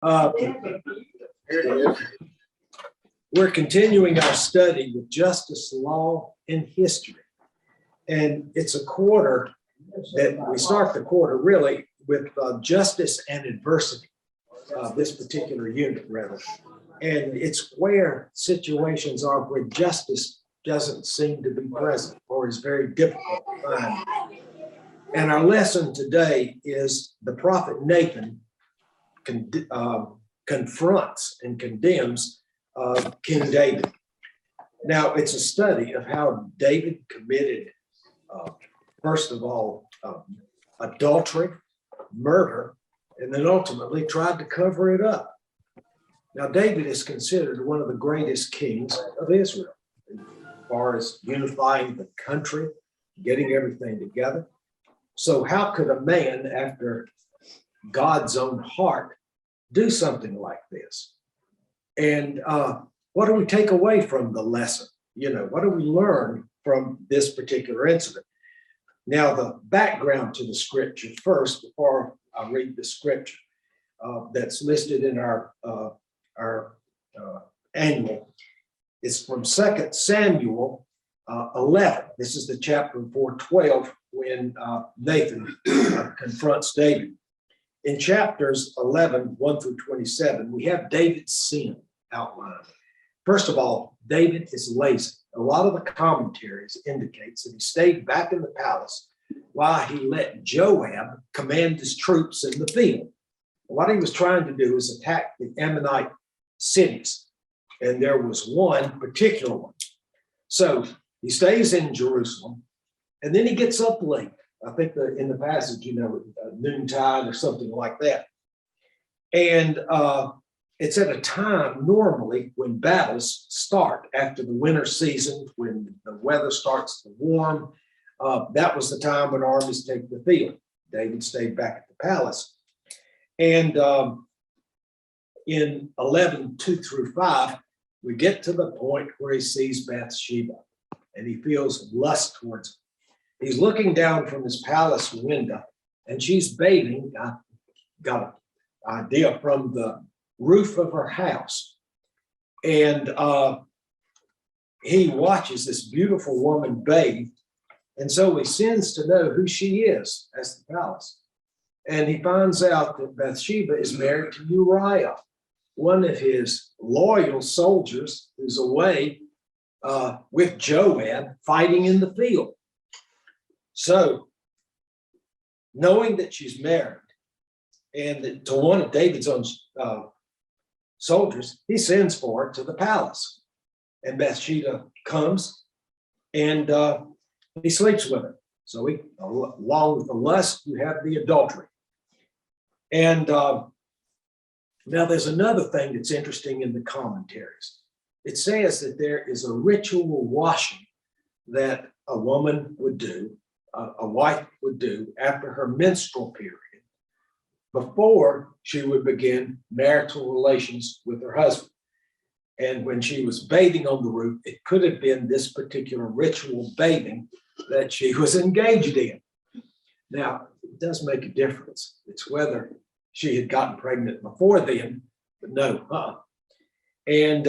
Uh, we're continuing our study with justice, law, and history. And it's a quarter that we start the quarter really with justice and adversity, this particular unit rather. And it's where situations are where justice doesn't seem to be present or is very difficult to find. And our lesson today is the prophet Nathan confronts and condemns King David. Now, it's a study of how David committed, first of all, adultery, murder, and then ultimately tried to cover it up. Now, David is considered one of the greatest kings of Israel as far as unifying the country, getting everything together. So how could a man after God's own heart do something like this? And what do we take away from the lesson? What do we learn from this particular incident? Now, the background to the scripture first, before I read the scripture that's listed in our annual, is from 2 Samuel 11. This is the chapter 4:12 when Nathan confronts David. In chapters 11, 1 through 27, we have David's sin outlined. First of all, David is lazy. A lot of the commentaries indicates that he stayed back in the palace while he let Joab command his troops in the field. What he was trying to do is attack the Ammonite cities, and there was one particular one. So he stays in Jerusalem, and then he gets up late. I think in the passage, noontime or something like that. And it's at a time normally when battles start after the winter season, when the weather starts to warm. That was the time when armies take the field. David stayed back at the palace. And in 11, 2 through 5, we get to the point where he sees Bathsheba and he feels lust towards her. He's looking down from his palace window and she's bathing. I got an idea from the roof of her house. And he watches this beautiful woman bathe. And so he sends to know who she is at the palace. And he finds out that Bathsheba is married to Uriah, one of his loyal soldiers who's away with Joab fighting in the field. So, knowing that she's married and that to one of David's own soldiers, he sends for her to the palace. And Bathsheba comes and he sleeps with her. So, along with the lust, you have the adultery. And now there's another thing that's interesting in the commentaries. It says that there is a ritual washing that a woman would do, a wife would do after her menstrual period, before she would begin marital relations with her husband. And when she was bathing on the roof, it could have been this particular ritual bathing that she was engaged in. Now, it does make a difference. It's whether she had gotten pregnant before then, but no. And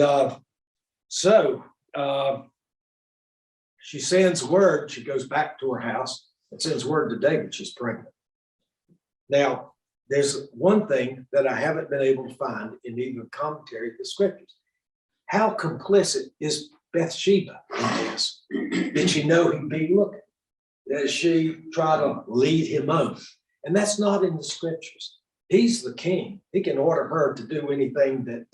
so she sends word, she goes back to her house and sends word to David she's pregnant. Now, there's one thing that I haven't been able to find in either commentary or the scriptures. How complicit is Bathsheba in this? Did she know he'd be looking? Does she try to lead him on? And that's not in the scriptures. He's the king. He can order her to do anything that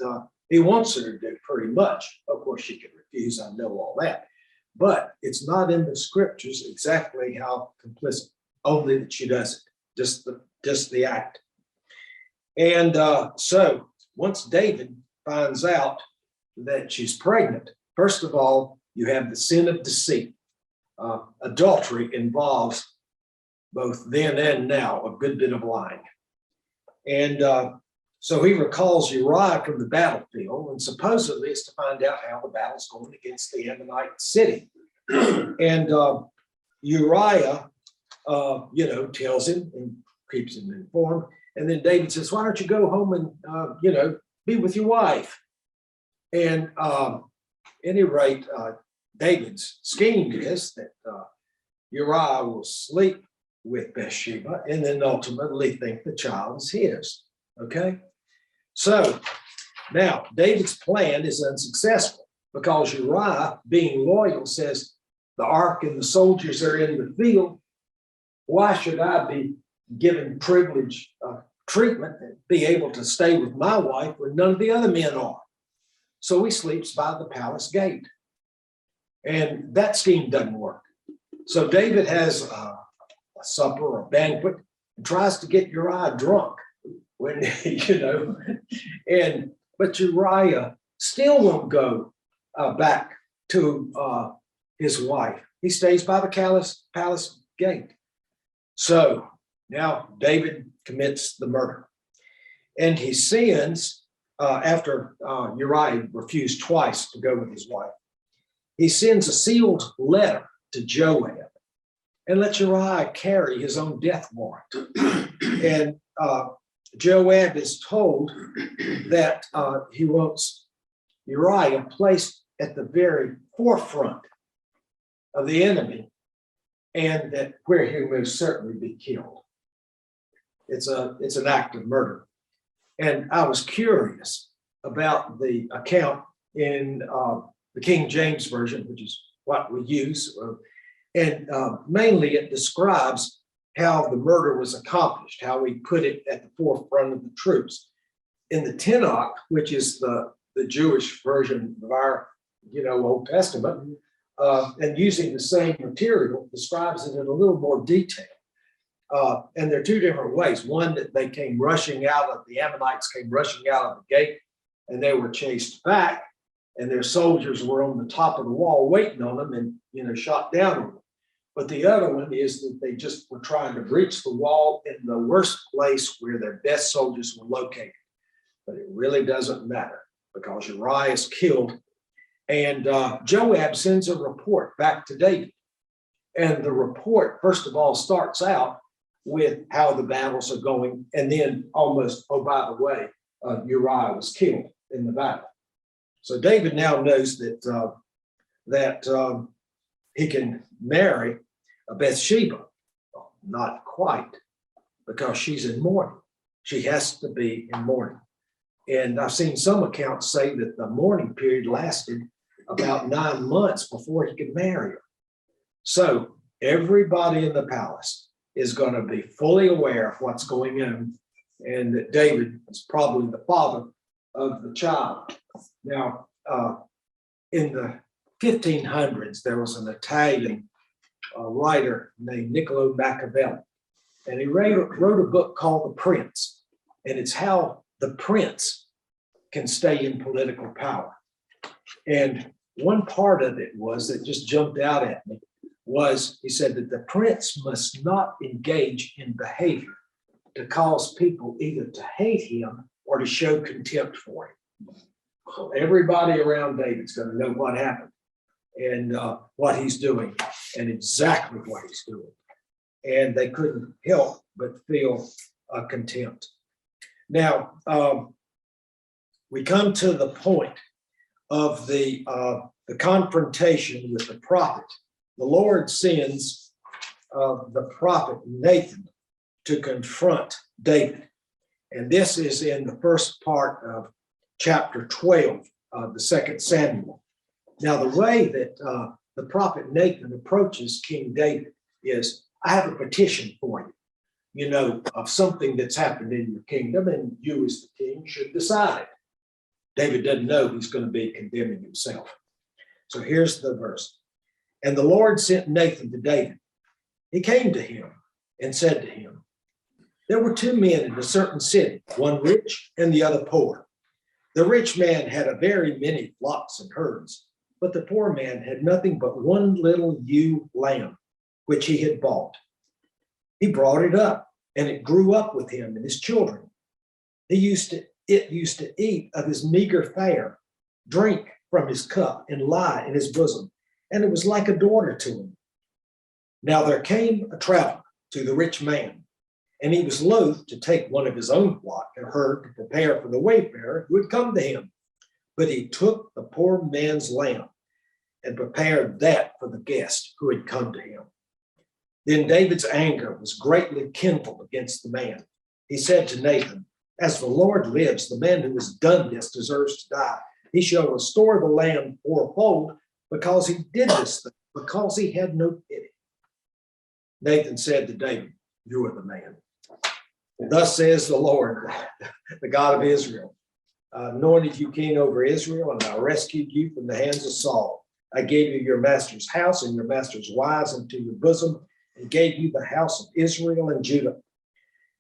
he wants her to do, pretty much. Of course, she can refuse. I know all that. But it's not in the scriptures exactly how complicit, only that she does it, just the act. And so once David finds out that she's pregnant, first of all, you have the sin of deceit. Adultery involves both then and now a good bit of lying. And so he recalls Uriah from the battlefield, and supposedly it's to find out how the battle's going against the Ammonite city. And Uriah, tells him and keeps him informed And then David says, why don't you go home and, be with your wife? And at any rate, David's scheme is that Uriah will sleep with Bathsheba and then ultimately think the child is his. Okay? So now David's plan is unsuccessful because Uriah, being loyal, says the ark and the soldiers are in the field. Why should I be given privilege treatment and be able to stay with my wife when none of the other men are? So he sleeps by the palace gate. And that scheme doesn't work. So David has a supper or a banquet and tries to get Uriah drunk when, but Uriah still won't go back to his wife. He stays by the palace gate. So now David commits the murder. And he sends, after Uriah refused twice to go with his wife, he sends a sealed letter to Joab and lets Uriah carry his own death warrant. And Joab is told that he wants Uriah placed at the very forefront of the enemy, and that where he will certainly be killed. It's an act of murder. And I was curious about the account in the King James Version, which is what we use. And mainly it describes how the murder was accomplished, how we put it at the forefront of the troops. In the Tanakh, which is the Jewish version of our, Old Testament, and using the same material, describes it in a little more detail. And there are two different ways. One, that they came rushing out of, the Ammonites came rushing out of the gate, and they were chased back, and their soldiers were on the top of the wall waiting on them and, shot down on them. But the other one is that they just were trying to breach the wall in the worst place where their best soldiers were located. But it really doesn't matter because Uriah is killed. And Joab sends a report back to David. And the report, first of all, starts out with how the battles are going. And then almost, oh, by the way, Uriah was killed in the battle. So David now knows that he can marry Bathsheba. Not quite, because she's in mourning. She has to be in mourning. And I've seen some accounts say that the mourning period lasted about 9 months before he could marry her. So everybody in the palace is going to be fully aware of what's going on, and that David is probably the father of the child. Now, in the 1500s, there was an Italian writer named Niccolo Machiavelli, and he wrote a book called The Prince, and it's how the prince can stay in political power. And one part of it was that just jumped out at me was he said that the prince must not engage in behavior to cause people either to hate him or to show contempt for him. So everybody around David's going to know what happened and what he's doing and exactly what he's doing. And they couldn't help but feel contempt. Now, we come to the point of the confrontation with the prophet. The Lord sends the prophet Nathan to confront David. And this is in the first part of chapter 12 of the 2nd Samuel. Now, the way that the prophet Nathan approaches King David is, I have a petition for you, of something that's happened in your kingdom, and you as the king should decide it. David doesn't know he's going to be condemning himself. So here's the verse. And the Lord sent Nathan to David. He came to him and said to him, there were 2 men in a certain city, one rich and the other poor. The rich man had a very many flocks and herds, but the poor man had nothing but one little ewe lamb, which he had bought. He brought it up, and it grew up with him and his children. It used to eat of his meager fare, drink from his cup, and lie in his bosom, and it was like a daughter to him. Now there came a traveler to the rich man, And he was loath to take one of his own flock and herd to prepare for the wayfarer who had come to him. But he took the poor man's lamb and prepared that for the guest who had come to him. Then David's anger was greatly kindled against the man. He said to Nathan, "As the Lord lives, the man who has done this deserves to die. He shall restore the lamb fourfold because he did this thing, because he had no pity." Nathan said to David, "You are the man. Thus says the Lord, the God of Israel, I anointed you king over Israel, and I rescued you from the hands of Saul. I gave you your master's house and your master's wives into your bosom, and gave you the house of Israel and Judah.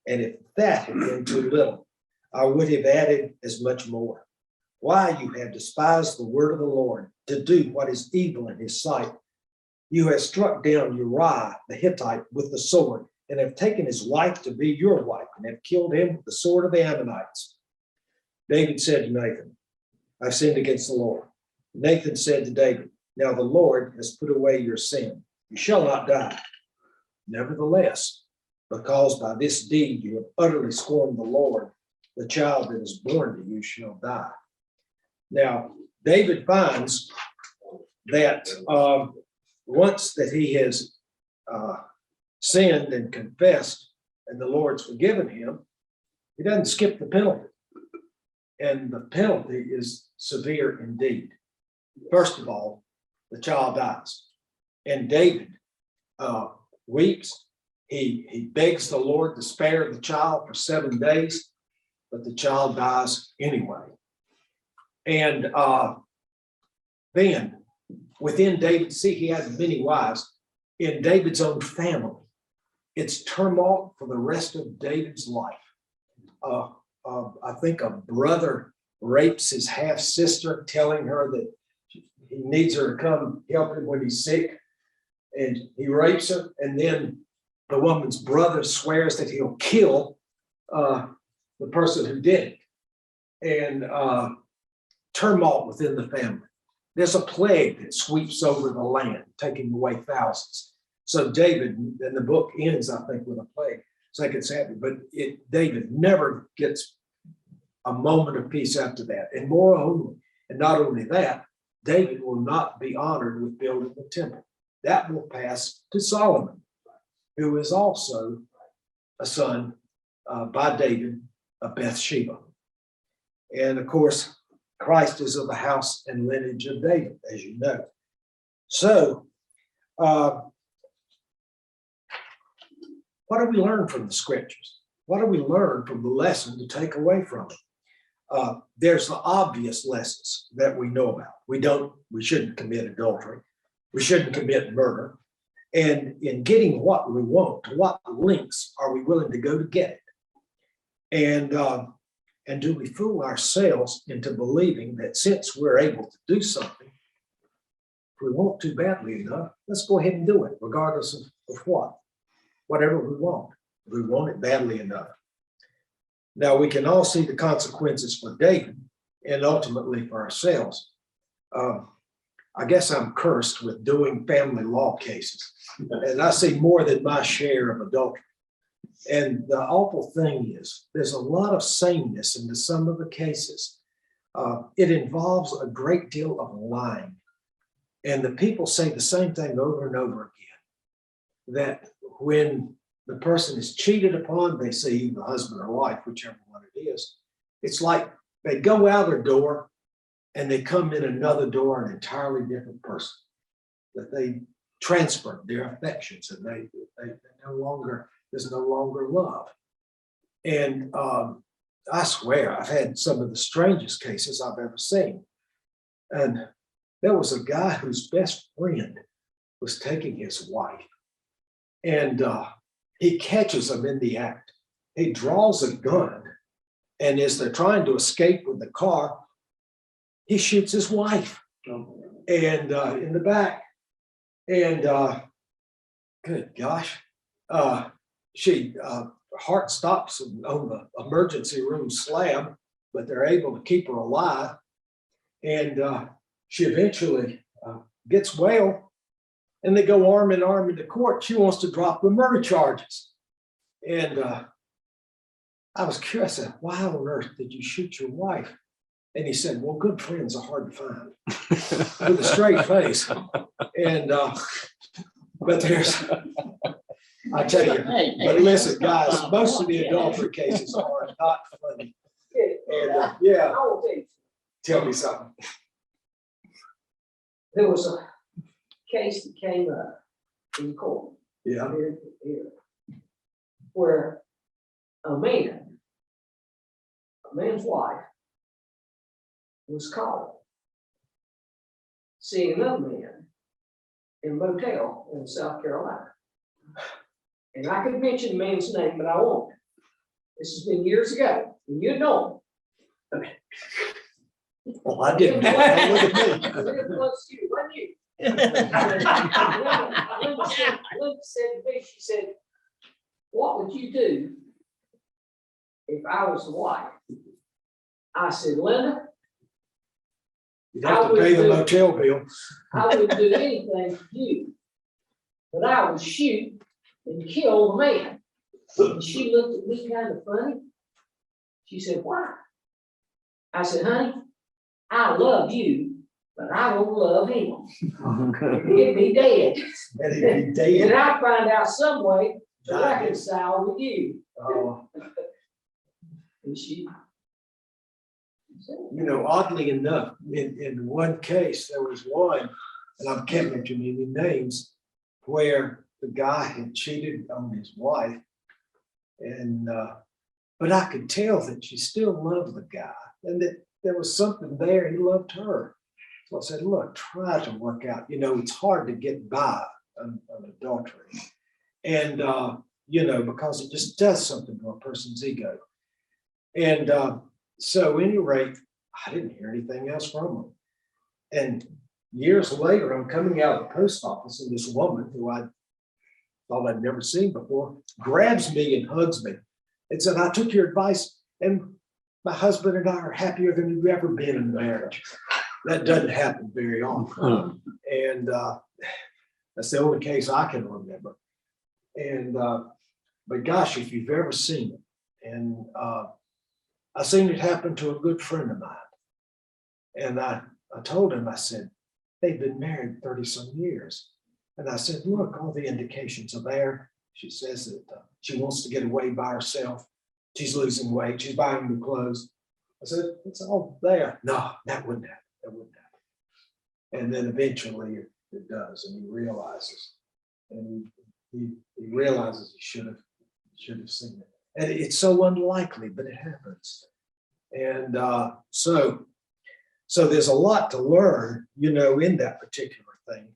And if that had been too little, I would have added as much more. Why you have despised the word of the Lord to do what is evil in his sight. You have struck down Uriah the Hittite with the sword, and have taken his wife to be your wife, and have killed him with the sword of the Ammonites." David said to Nathan, "I've sinned against the Lord." Nathan said to David, "Now the Lord has put away your sin. You shall not die. Nevertheless, because by this deed you have utterly scorned the Lord, the child that is born to you shall die." Now, David finds that once that he has sinned and confessed, and the Lord's forgiven him, he doesn't skip the penalty. And the penalty is severe indeed. First of all, the child dies. And David weeps. He begs the Lord to spare the child for 7 days, but the child dies anyway. And then within David, see, he has many wives. In David's own family, it's turmoil for the rest of David's life. I think a brother rapes his half sister, telling her that he needs her to come help him when he's sick. And he rapes her. And then the woman's brother swears that he'll kill the person who did it. And turmoil within the family. There's a plague that sweeps over the land, taking away thousands. So David, and the book ends, I think, with a plague. It's like it's happening, but David never gets a moment of peace after that. And not only that, David will not be honored with building the temple. That will pass to Solomon, who is also a son by David of Bathsheba. And of course, Christ is of the house and lineage of David, as you know. So, what do we learn from the scriptures? What do we learn from the lesson to take away from it? There's the obvious lessons that we know about. We shouldn't commit adultery. We shouldn't commit murder. And in getting what we want, to what lengths are we willing to go to get it? And do we fool ourselves into believing that since we're able to do something, if we want to badly enough, let's go ahead and do it, regardless of what? Whatever we want. We want it badly enough. Now, we can all see the consequences for David and ultimately for ourselves. I guess I'm cursed with doing family law cases, and I see more than my share of adultery. And the awful thing is, there's a lot of sameness into some of the cases. It involves a great deal of lying. And the people say the same thing over and over again, that when the person is cheated upon, they say either husband or wife, whichever one it is, it's like they go out their door and they come in another door, an entirely different person, that they transferred their affections and they there's no longer love. And I swear I've had some of the strangest cases I've ever seen. And there was a guy whose best friend was taking his wife, and he catches him in the act. He draws a gun, and as they're trying to escape with the car, he shoots his wife and in the back. And good gosh, she heart stops on the emergency room slab, but they're able to keep her alive. And she eventually gets well, and they go arm in arm into court. She wants to drop the murder charges. And I was curious, I said, why on earth did you shoot your wife? And he said, well, good friends are hard to find, with a straight face. And, but there's, I tell you, but listen, guys, most of the adultery cases are not funny. And yeah, tell me something. There was a case that came up in court. Yeah. Where a man's wife was caught seeing another man in a motel in South Carolina. And I could mention the man's name, but I won't. This has been years ago, and you know him. Well, I didn't. Look at me. Linda close to you, wasn't you? Linda said to me, she said, what would you do if I was the wife? I said, Linda, You'd have to pay the motel bill. I wouldn't do anything for you, but I would shoot and kill the man. And she looked at me kind of funny. She said, why? I said, honey, I love you, but I don't love him. He'd be dead. And he'd be dead. And I'd find out some way to reconcile with you. Oh. And she You know, oddly enough, in one case, there was one, and I can't mention any names, where the guy had cheated on his wife. And, but I could tell that she still loved the guy and that there was something there. He loved her. So I said, look, try to work out, you know, it's hard to get by on adultery. And, you know, because it just does something to a person's ego. And so at any rate, I didn't hear anything else from him. And years later, I'm coming out of the post office, and this woman who I thought I'd never seen before grabs me and hugs me and said, I took your advice, and my husband and I are happier than we've ever been in marriage. That doesn't happen very often. And that's the only case I can remember. And but gosh, if you've ever seen it, and I seen it happen to a good friend of mine. And I told him, I said, they've been married 30 some years. And I said, look, all the indications are there. She says that she wants to get away by herself. She's losing weight. She's buying new clothes. I said, it's all there. No, that wouldn't happen. That wouldn't happen. And then eventually it does. And he realizes. And he realizes he should have seen it. And it's so unlikely, but it happens. And so there's a lot to learn, you know, in that particular thing.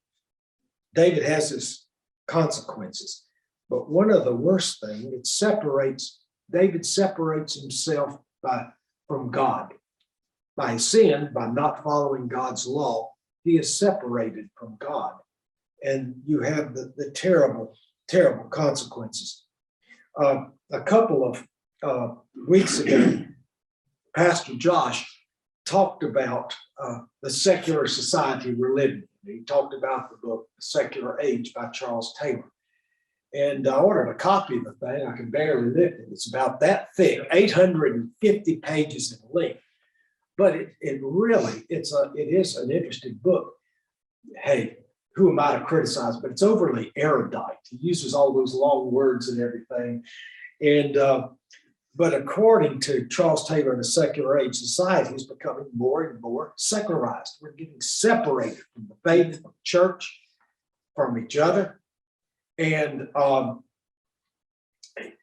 David has his consequences, but one of the worst things, David separates himself from God. By his sin, by not following God's law, he is separated from God. And you have the terrible, terrible consequences. A couple of weeks ago, Pastor Josh talked about the secular society we're living in. He talked about the book, The Secular Age by Charles Taylor. And I ordered a copy of the thing. I can barely lift it. It's about that thick, 850 pages in length. But it is an interesting book. Hey, who am I to criticize? But it's overly erudite. He uses all those long words and everything. And but according to Charles Taylor in The Secular Age, society is becoming more and more secularized. We're getting separated from the faith, from church, from each other. And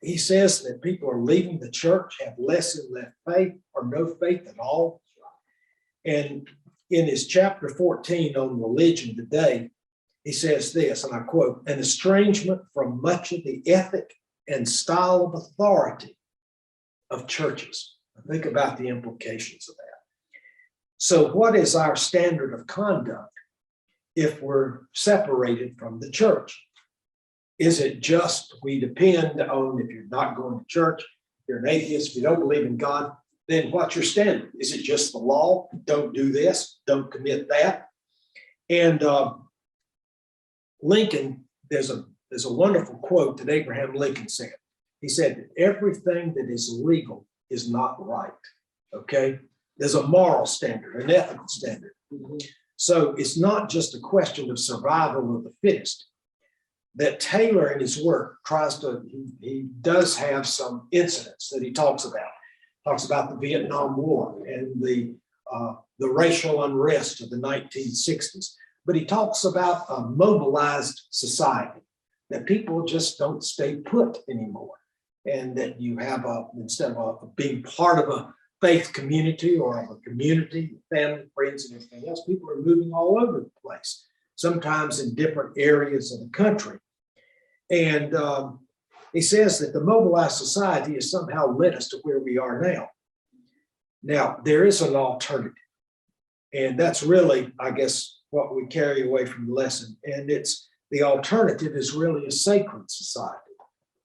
he says that people are leaving the church, have less and less faith, or no faith at all. And in his chapter 14 on religion today, he says this, and I quote, an estrangement from much of the ethic and style of authority of churches. Think about the implications of that. So what is our standard of conduct if we're separated from the church? Is it just we depend on, if you're not going to church, if you're an atheist, if you don't believe in God, then what's your standard? Is it just the law? Don't do this, don't commit that. And Lincoln, there's a wonderful quote that Abraham Lincoln said. He said, everything that is legal is not right, okay? There's a moral standard, an ethical standard. So it's not just a question of survival of the fittest. That Taylor in his work he does have some incidents that he talks about the Vietnam War and the racial unrest of the 1960s. But he talks about a mobilized society, that people just don't stay put anymore. And that you have instead of being part of a faith community or of a community, family, friends, and everything else, people are moving all over the place, sometimes in different areas of the country. And he says that the mobilized society has somehow led us to where we are now. Now, there is an alternative. And that's really, I guess, what we carry away from the lesson. And the alternative is really a sacred society,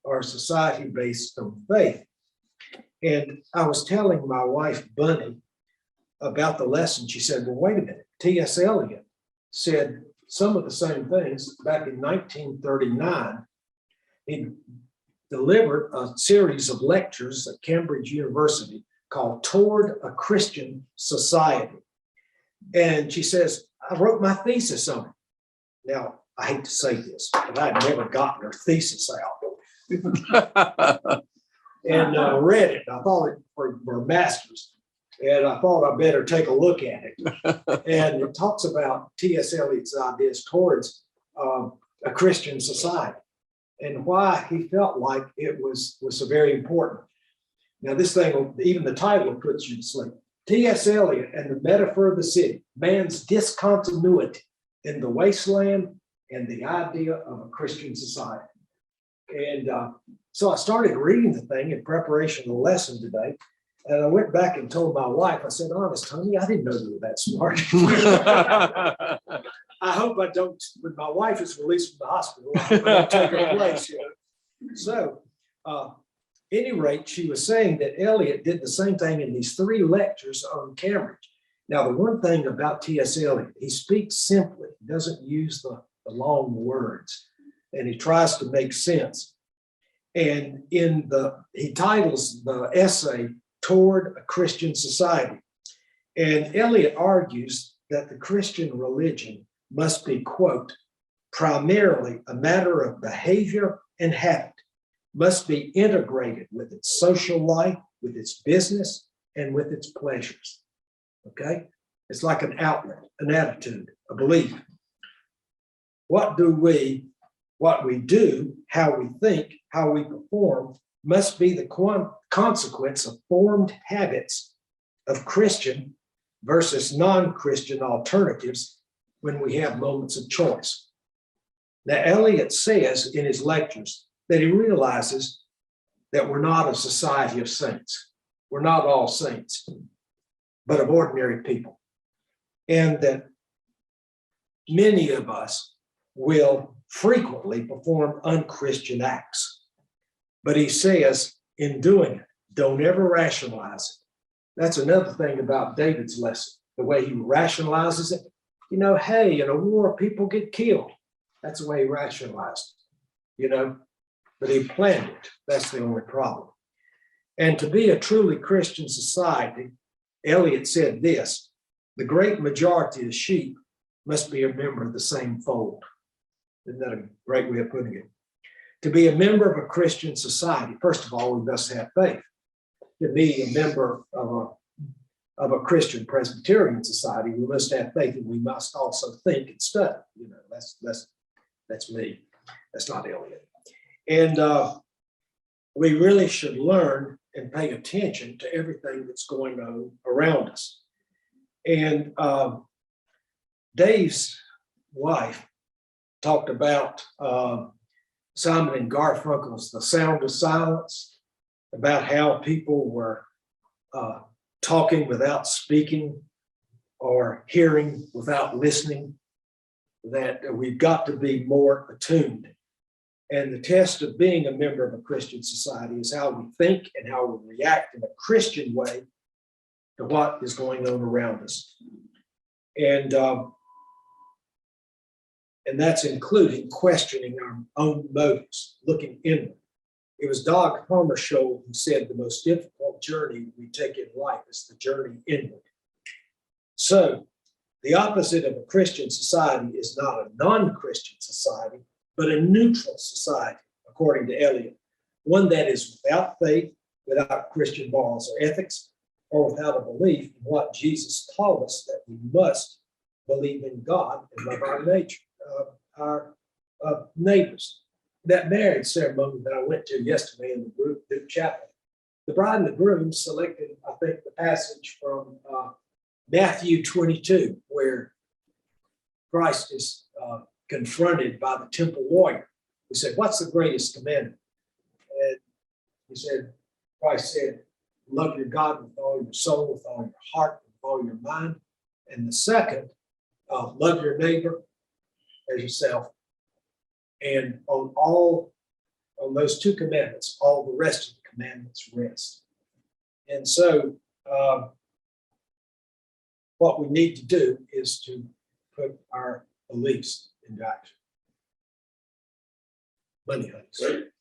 or a society based on faith. And I was telling my wife, Bunny, about the lesson. She said, well, wait a minute. T.S. Eliot said some of the same things back in 1939. He delivered a series of lectures at Cambridge University called Toward a Christian Society. And she says, I wrote my thesis on it. Now, I hate to say this, but I'd never gotten her thesis out. And read it. I thought it for a master's. And I thought I better take a look at it. And it talks about T.S. Eliot's ideas towards a Christian society and why he felt like it was so very important. Now, this thing, even the title puts you to sleep. T.S. Eliot and the Metaphor of the City, Man's Discontinuity in the Wasteland and the Idea of a Christian Society. And so I started reading the thing in preparation of the lesson today. And I went back and told my wife, I said, honest, honey, I didn't know you were that smart. I hope I don't, when my wife is released from the hospital, I don't take her place, you know. So, any rate, she was saying that Eliot did the same thing in these 3 lectures on Cambridge. Now, the one thing about T.S. Eliot, he speaks simply. He doesn't use the long words, and he tries to make sense. And he titles the essay Toward a Christian Society. And Eliot argues that the Christian religion must be, quote, primarily a matter of behavior and habit, must be integrated with its social life, with its business, and with its pleasures. Okay? It's like an outlet, an attitude, a belief. What we do, how we think, how we perform, must be the consequence of formed habits of Christian versus non-Christian alternatives when we have moments of choice. Now, Eliot says in his lectures that he realizes that we're not a society of saints. We're not all saints, but of ordinary people. And that many of us will frequently perform unchristian acts. But he says, in doing it, don't ever rationalize it. That's another thing about David's lesson, the way he rationalizes it. You know, hey, in a war, people get killed. That's the way he rationalized it, you know. But he planned it. That's the only problem. And to be a truly Christian society, Eliot said this, the great majority of sheep must be a member of the same fold. Isn't that a great way of putting it? To be a member of a Christian society, first of all, we must have faith. To be a member of a Christian Presbyterian society, we must have faith, and we must also think and study. You know, that's me. That's not Eliot. And we really should learn and pay attention to everything that's going on around us. And Dave's wife talked about Simon and Garfunkel's The Sound of Silence, about how people were talking without speaking or hearing without listening, that we've got to be more attuned. And the test of being a member of a Christian society is how we think and how we react in a Christian way to what is going on around us. And that's including questioning our own motives, looking inward. It was Dag Hammarskjöld who said the most difficult journey we take in life is the journey inward. So the opposite of a Christian society is not a non-Christian society, but a neutral society, according to Eliot, one that is without faith, without Christian morals or ethics, or without a belief in what Jesus taught us, that we must believe in God and love our neighbors. That marriage ceremony that I went to yesterday in the group chapel, the bride and the groom selected, I think, the passage from Matthew 22, where Christ is confronted by the temple lawyer. He said, "What's the greatest commandment?" And he said, Christ said, "Love your God with all your soul, with all your heart, with all your mind." And the second, love your neighbor as yourself. And on those two commandments, all the rest of the commandments rest. And so what we need to do is to put our beliefs into action. Money, honey.